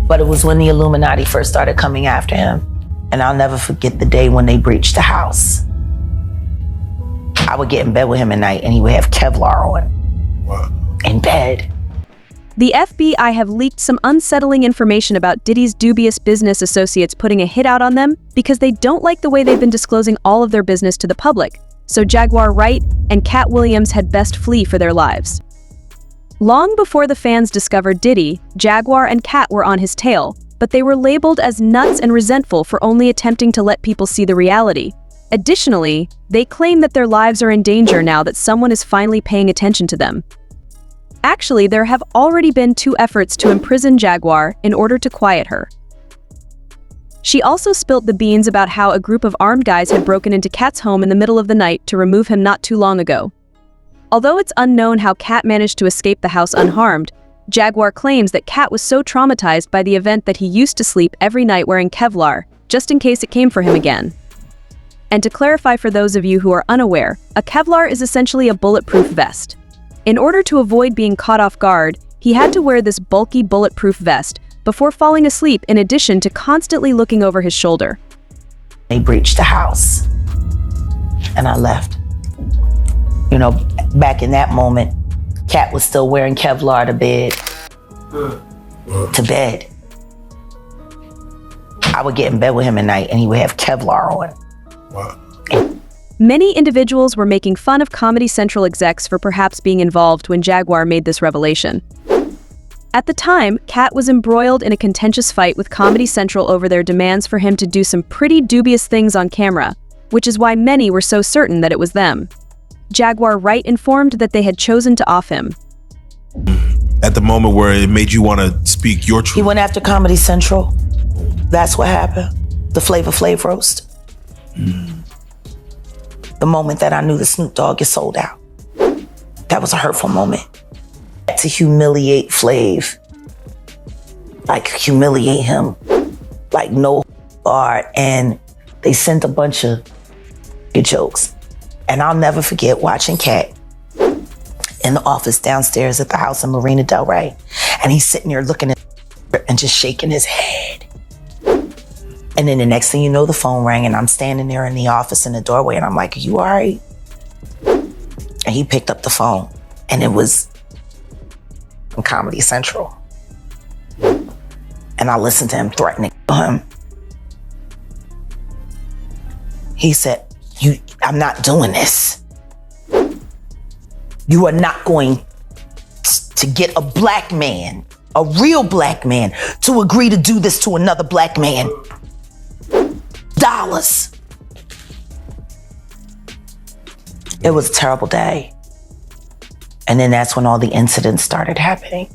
But it was when the Illuminati first started coming after him. And I'll never forget the day when they breached the house. I would get in bed with him at night and he would have Kevlar on. Wow. In bed. The FBI have leaked some unsettling information about Diddy's dubious business associates putting a hit out on them because they don't like the way they've been disclosing all of their business to the public. So Jaguar Wright and Kat Williams had best flee for their lives. Long before the fans discovered Diddy, Jaguar and Katt were on his tail, but they were labeled as nuts and resentful for only attempting to let people see the reality. Additionally, they claim that their lives are in danger now that someone is finally paying attention to them. Actually, there have already been 2 efforts to imprison Jaguar in order to quiet her. She also spilt the beans about how a group of armed guys had broken into Katt's home in the middle of the night to remove him not too long ago. Although it's unknown how Katt managed to escape the house unharmed, Jaguar claims that Katt was so traumatized by the event that he used to sleep every night wearing Kevlar, just in case it came for him again. And to clarify for those of you who are unaware, a Kevlar is essentially a bulletproof vest. In order to avoid being caught off guard, he had to wear this bulky bulletproof vest before falling asleep in addition to constantly looking over his shoulder. They breached the house and I left. You know, back in that moment, Katt was still wearing Kevlar to bed. To bed. I would get in bed with him at night and he would have Kevlar on. Wow. Many individuals were making fun of Comedy Central execs for perhaps being involved when Jaguar made this revelation. At the time, Katt was embroiled in a contentious fight with Comedy Central over their demands for him to do some pretty dubious things on camera, which is why many were so certain that it was them. Jaguar Wright informed that they had chosen to off him. At the moment where it made you want to speak your truth. He went after Comedy Central. That's what happened. The Flavor Flav roast. The moment that I knew the Snoop Dogg is sold out. That was a hurtful moment. To humiliate Flav. Like humiliate him. Like no art. And they sent a bunch of good jokes. And I'll never forget watching Katt in the office downstairs at the house in Marina Del Rey. And he's sitting there looking at and just shaking his head. And then the next thing you know, the phone rang and I'm standing there in the office in the doorway and I'm like, are you all right? And he picked up the phone and it was from Comedy Central. And I listened to him threatening him. He said, I'm not doing this. You are not going to get a black man, a real black man, to agree to do this to another black man. Dollars. It was a terrible day. And then that's when all the incidents started happening.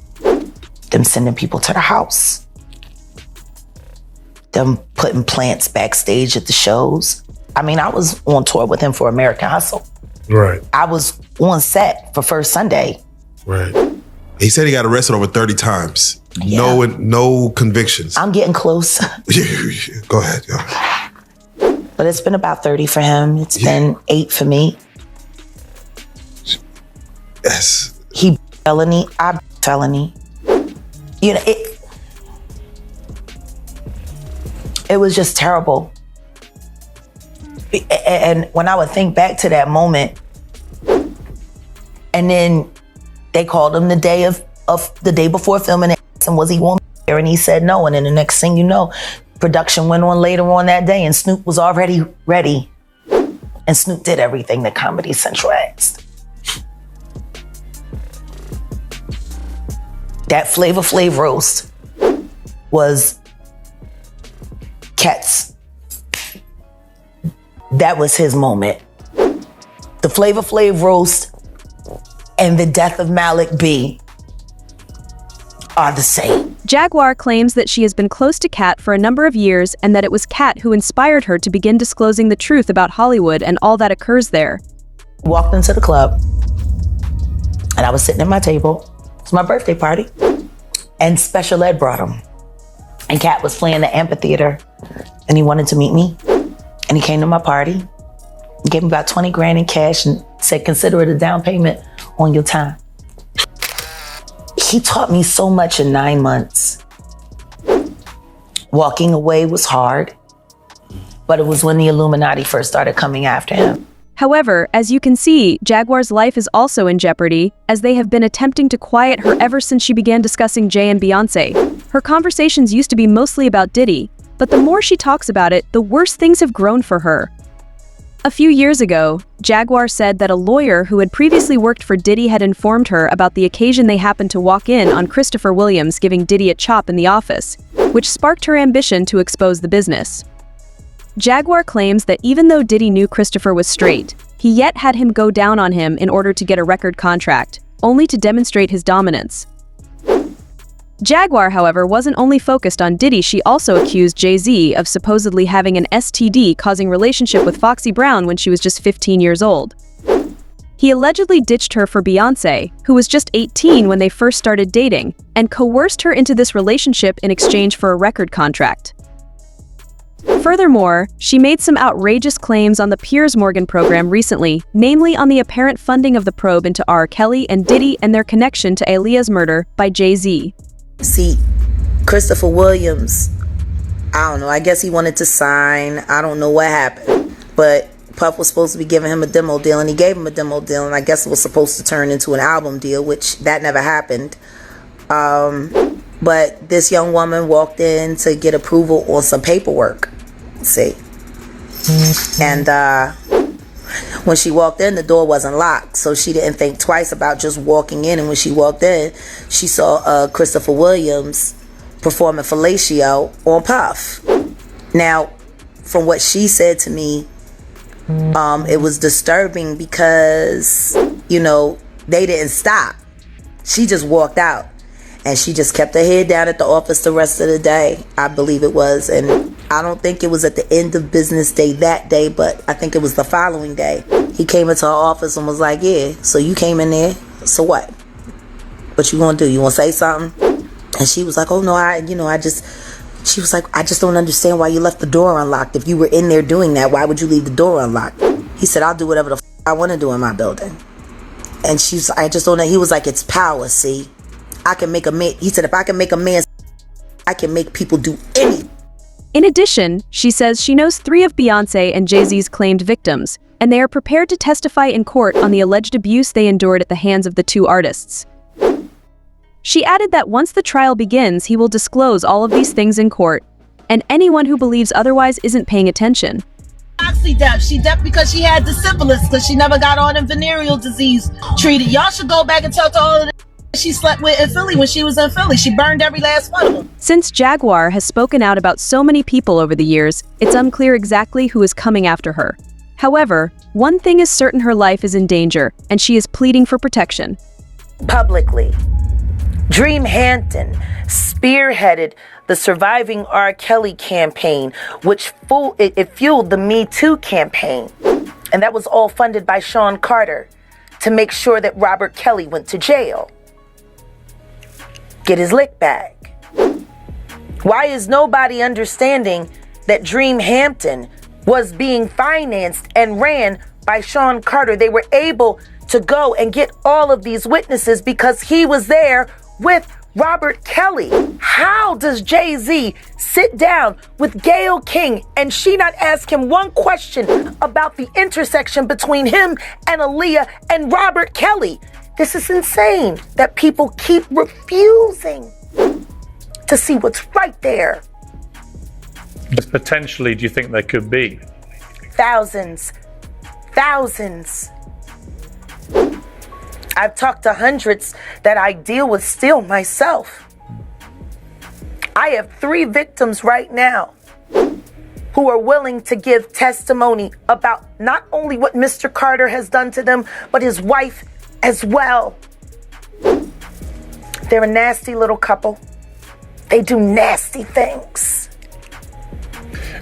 Them sending people to the house. Them putting plants backstage at the shows. I mean, I was on tour with him for American Hustle. Right. I was on set for First Sunday. Right. He said he got arrested over 30 times. Yeah. No convictions. I'm getting close. Go ahead. But it's been about 30 for him. It's been 8 for me. Yes. He felony, I felony. You know, it was just terrible. And when I would think back to that moment, and then they called him the day before filming it, and was he on there? And he said no. And then the next thing you know, production went on later on that day, and Snoop was already ready. And Snoop did everything that Comedy Central asked. That Flavor Flav roast was Katt's. That was his moment. The Flavor Flav roast and the death of Malik B are the same. Jaguar claims that she has been close to Katt for a number of years and that it was Katt who inspired her to begin disclosing the truth about Hollywood and all that occurs there. Walked into the club and I was sitting at my table. It's my birthday party. And Special Ed brought him. And Katt was playing the amphitheater and he wanted to meet me. And he came to my party, gave me about 20 grand in cash and said, consider it a down payment on your time. He taught me so much in 9 months. Walking away was hard, but it was when the Illuminati first started coming after him. However, as you can see, Jaguar's life is also in jeopardy, as they have been attempting to quiet her ever since she began discussing Jay and Beyonce. Her conversations used to be mostly about Diddy, but the more she talks about it, the worse things have grown for her. A few years ago, Jaguar said that a lawyer who had previously worked for Diddy had informed her about the occasion they happened to walk in on Christopher Williams giving Diddy a chop in the office, which sparked her ambition to expose the business. Jaguar claims that even though Diddy knew Christopher was straight, he yet had him go down on him in order to get a record contract, only to demonstrate his dominance. Jaguar, however, wasn't only focused on Diddy, she also accused Jay-Z of supposedly having an STD causing relationship with Foxy Brown when she was just 15 years old. He allegedly ditched her for Beyonce, who was just 18 when they first started dating, and coerced her into this relationship in exchange for a record contract. Furthermore, she made some outrageous claims on the Piers Morgan program recently, namely on the apparent funding of the probe into R. Kelly and Diddy and their connection to Aaliyah's murder by Jay-Z. See, Christopher Williams, I don't know, I guess he wanted to sign. I don't know what happened. But Puff was supposed to be giving him a demo deal, and he gave him a demo deal, and I guess it was supposed to turn into an album deal, which that never happened. But this young woman walked in to get approval on some paperwork. See. And when she walked in, the door wasn't locked, so she didn't think twice about just walking in. And when she walked in, she saw Christopher Williams performing fellatio on Puff. Now, from what she said to me, it was disturbing because, you know, they didn't stop. She just walked out. And she just kept her head down at the office the rest of the day, I believe it was. And I don't think it was at the end of business day that day, but I think it was the following day. He came into her office and was like, yeah, so you came in there, so what? What you gonna do? You wanna say something? And she was like, oh no, she was like, I just don't understand why you left the door unlocked. If you were in there doing that, why would you leave the door unlocked? He said, I'll do whatever the I want to do in my building. And I just don't know. He was like, it's power, see? I can make a man, he said, if I can make a man, I can make people do anything. In addition, she says she knows 3 of Beyonce and Jay-Z's claimed victims, and they are prepared to testify in court on the alleged abuse they endured at the hands of the 2 artists. She added that once the trial begins, he will disclose all of these things in court, and anyone who believes otherwise isn't paying attention. She deaf because she had the syphilis, because she never got on a venereal disease treated. Y'all should go back and talk to all of the she slept with in Philly when she was in Philly. She burned every last one of them. Since Jaguar has spoken out about so many people over the years, it's unclear exactly who is coming after her. However, one thing is certain: her life is in danger, and she is pleading for protection. Publicly, Dream Hampton spearheaded the Surviving R. Kelly campaign, which fueled the Me Too campaign. And that was all funded by Sean Carter to make sure that Robert Kelly went to jail. Get his lick back. Why is nobody understanding that Dream Hampton was being financed and ran by Sean Carter? They were able to go and get all of these witnesses because he was there with Robert Kelly. How does Jay-Z sit down with Gayle King and she not ask him one question about the intersection between him and Aaliyah and Robert Kelly? This is insane that people keep refusing to see what's right there. Potentially, do you think there could be? Thousands. I've talked to hundreds that I deal with still myself. I have 3 victims right now who are willing to give testimony about not only what Mr. Carter has done to them, but his wife as well. They're a nasty little couple. They do nasty things.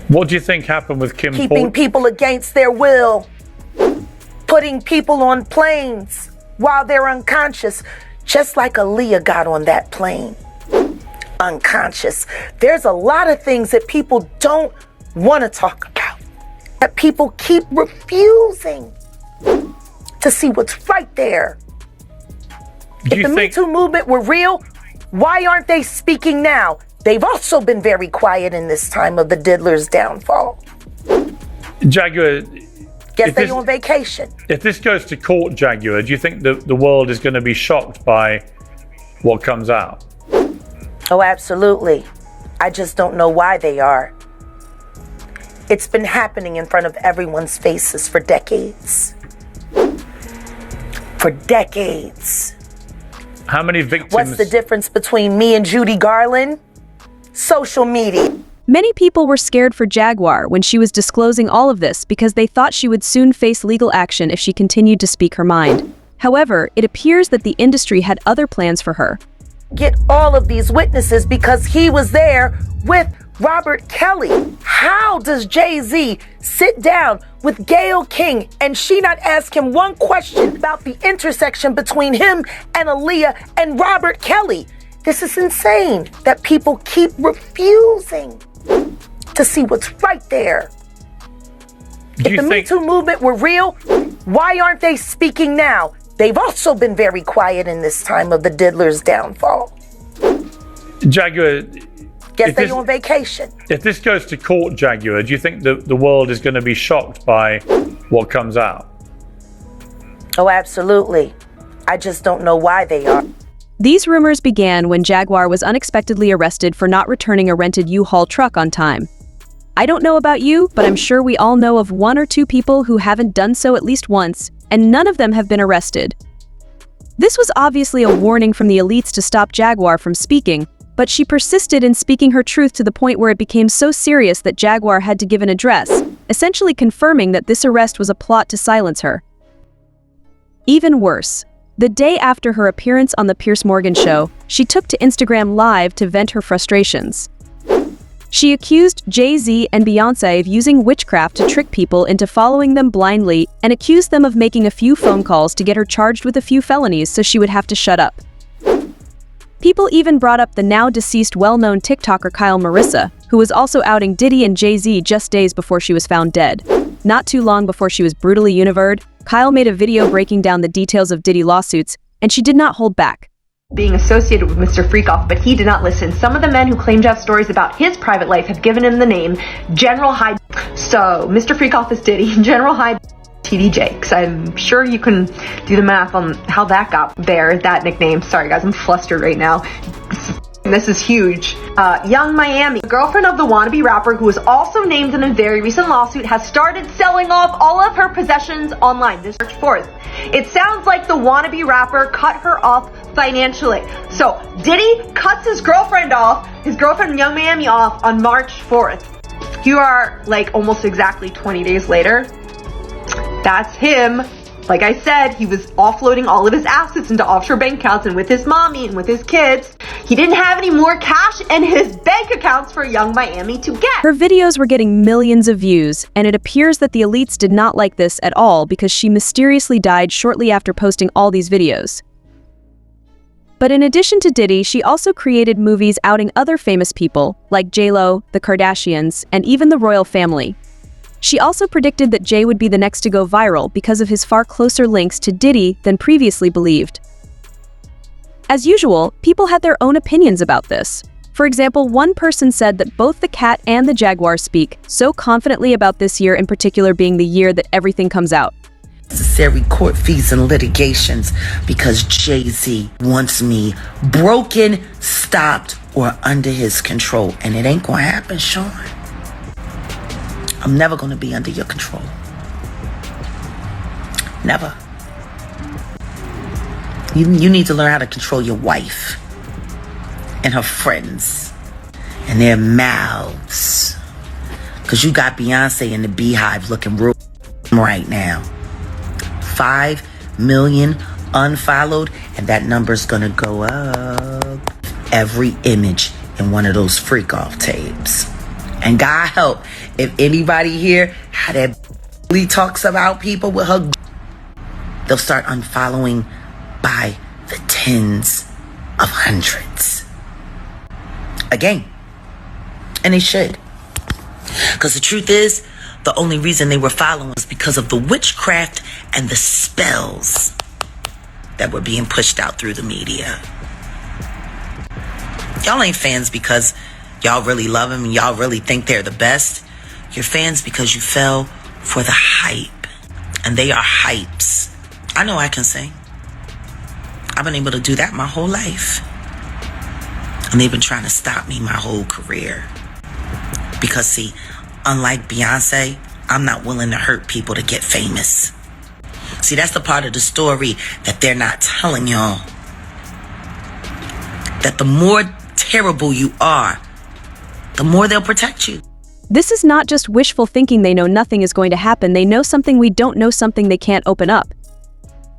What do you think happened with Kim? Keeping people against their will. Putting people on planes while they're unconscious, just like Aaliyah got on that plane. Unconscious. There's a lot of things that people don't want to talk about, that people keep refusing to see what's right there. If the Me Too movement were real, why aren't they speaking now? They've also been very quiet in this time of the diddler's downfall. Jaguar, Guess they on vacation. if this goes to court, Jaguar, do you think the world is going to be shocked by what comes out? Oh, absolutely. I just don't know why they are. It's been happening in front of everyone's faces for decades. For decades. How many victims? What's the difference between me and Judy Garland? Social media. Many people were scared for Jaguar when she was disclosing all of this because they thought she would soon face legal action if she continued to speak her mind. However, it appears that the industry had other plans for her. Get all of these witnesses because he was there with Robert Kelly. How does Jay-Z sit down with Gayle King and she not ask him one question about the intersection between him and Aaliyah and Robert Kelly? This is insane that people keep refusing to see what's right there. If the Me Too movement were real, why aren't they speaking now? They've also been very quiet in this time of the diddler's downfall. Jaguar, Guess they on vacation. If this goes to court, Jaguar, do you think the world is going to be shocked by what comes out? Oh, absolutely. I just don't know why they are. These rumors began when Jaguar was unexpectedly arrested for not returning a rented U-Haul truck on time. I don't know about you, but I'm sure we all know of one or two people who haven't done so at least once, and none of them have been arrested. This was obviously a warning from the elites to stop Jaguar from speaking, but she persisted in speaking her truth to the point where it became so serious that Jaguar had to give an address, essentially confirming that this arrest was a plot to silence her. Even worse, the day after her appearance on the Piers Morgan show, she took to Instagram Live to vent her frustrations. She accused Jay-Z and Beyoncé of using witchcraft to trick people into following them blindly and accused them of making a few phone calls to get her charged with a few felonies so she would have to shut up. People even brought up the now-deceased well-known TikToker Kyle Marissa, who was also outing Diddy and Jay-Z just days before she was found dead. Not too long before she was brutally univer'd, Kyle made a video breaking down the details of Diddy lawsuits, and she did not hold back. Being associated with Mr. Freakoff, but he did not listen. Some of the men who claim to have stories about his private life have given him the name General Hyde. So, Mr. Freakoff is Diddy, General Hyde TDJ, because I'm sure you can do the math on how that got there, that nickname. Sorry guys, I'm flustered right now. This is huge. Young Miami, girlfriend of the wannabe rapper who was also named in a very recent lawsuit, has started selling off all of her possessions online. This March 4th. It sounds like the wannabe rapper cut her off financially. So Diddy cuts his girlfriend Young Miami off on March 4th. You are like almost exactly 20 days later. That's him. Like I said, he was offloading all of his assets into offshore bank accounts, and with his mommy and with his kids, he didn't have any more cash in his bank accounts for Young Miami to get. Her videos were getting millions of views, and it appears that the elites did not like this at all because she mysteriously died shortly after posting all these videos. But in addition to Diddy, she also created movies outing other famous people, like J-Lo, the Kardashians, and even the royal family. She also predicted that Jay would be the next to go viral because of his far closer links to Diddy than previously believed. As usual, people had their own opinions about this. For example, one person said that both the Katt and the Jaguar speak so confidently about this year in particular being the year that everything comes out. Necessary court fees and litigations because Jay-Z wants me broken, stopped, or under his control. And it ain't gonna happen, Sean. I'm never gonna be under your control. Never. You need to learn how to control your wife and her friends and their mouths. Because you got Beyonce in the Beehive looking real right now. 5 million unfollowed, and that number's gonna go up. Every image in one of those freak off tapes. And God help, if anybody here how that talks about people with her, they'll start unfollowing by the tens of hundreds. Again. And they should. Because the truth is, the only reason they were following was because of the witchcraft and the spells that were being pushed out through the media. Y'all ain't fans because y'all really love him and y'all really think they're the best, you're fans because you fell for the hype. And they are hypes. I know I can sing. I've been able to do that my whole life. And they've been trying to stop me my whole career. Because see, unlike Beyonce, I'm not willing to hurt people to get famous. See, that's the part of the story that they're not telling y'all. That the more terrible you are, the more they'll protect you. This is not just wishful thinking. They know nothing is going to happen. They know something we don't know, something they can't open up.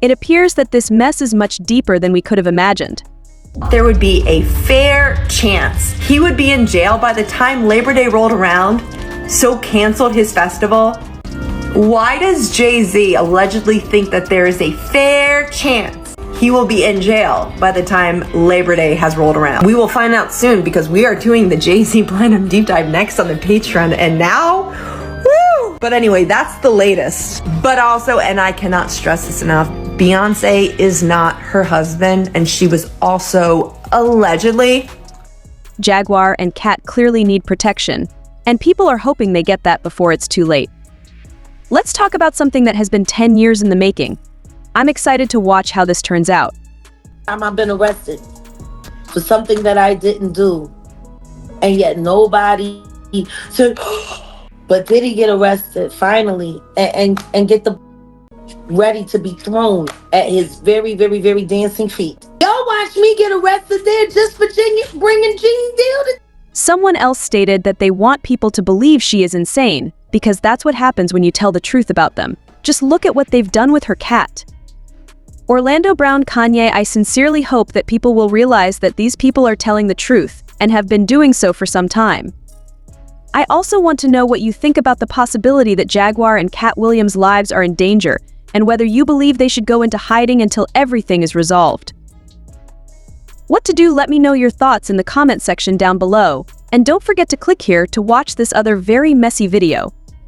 It appears that this mess is much deeper than we could have imagined. There would be a fair chance he would be in jail by the time Labor Day rolled around, so canceled his festival. Why does Jay-Z allegedly think that there is a fair chance he will be in jail by the time Labor Day has rolled around? We will find out soon, because we are doing the Jay-Z Platinum Deep Dive next on the Patreon, and now, woo! But anyway, that's the latest. But also, and I cannot stress this enough, Beyonce is not her husband, and she was also allegedly. Jaguar and Katt clearly need protection, and people are hoping they get that before it's too late. Let's talk about something that has been 10 years in the making. I'm excited to watch how this turns out. I've been arrested for something that I didn't do, and yet nobody said, but did he get arrested finally and get the ready to be thrown at his very, very, very dancing feet? Y'all watch me get arrested there just for bringing Gene Deal to... Someone else stated that they want people to believe she is insane, because that's what happens when you tell the truth about them. Just look at what they've done with her cat. Orlando Brown Kanye, I sincerely hope that people will realize that these people are telling the truth, and have been doing so for some time. I also want to know what you think about the possibility that Jaguar and Kat Williams' lives are in danger, and whether you believe they should go into hiding until everything is resolved. What to do? Let me know your thoughts in the comment section down below, and don't forget to click here to watch this other very messy video.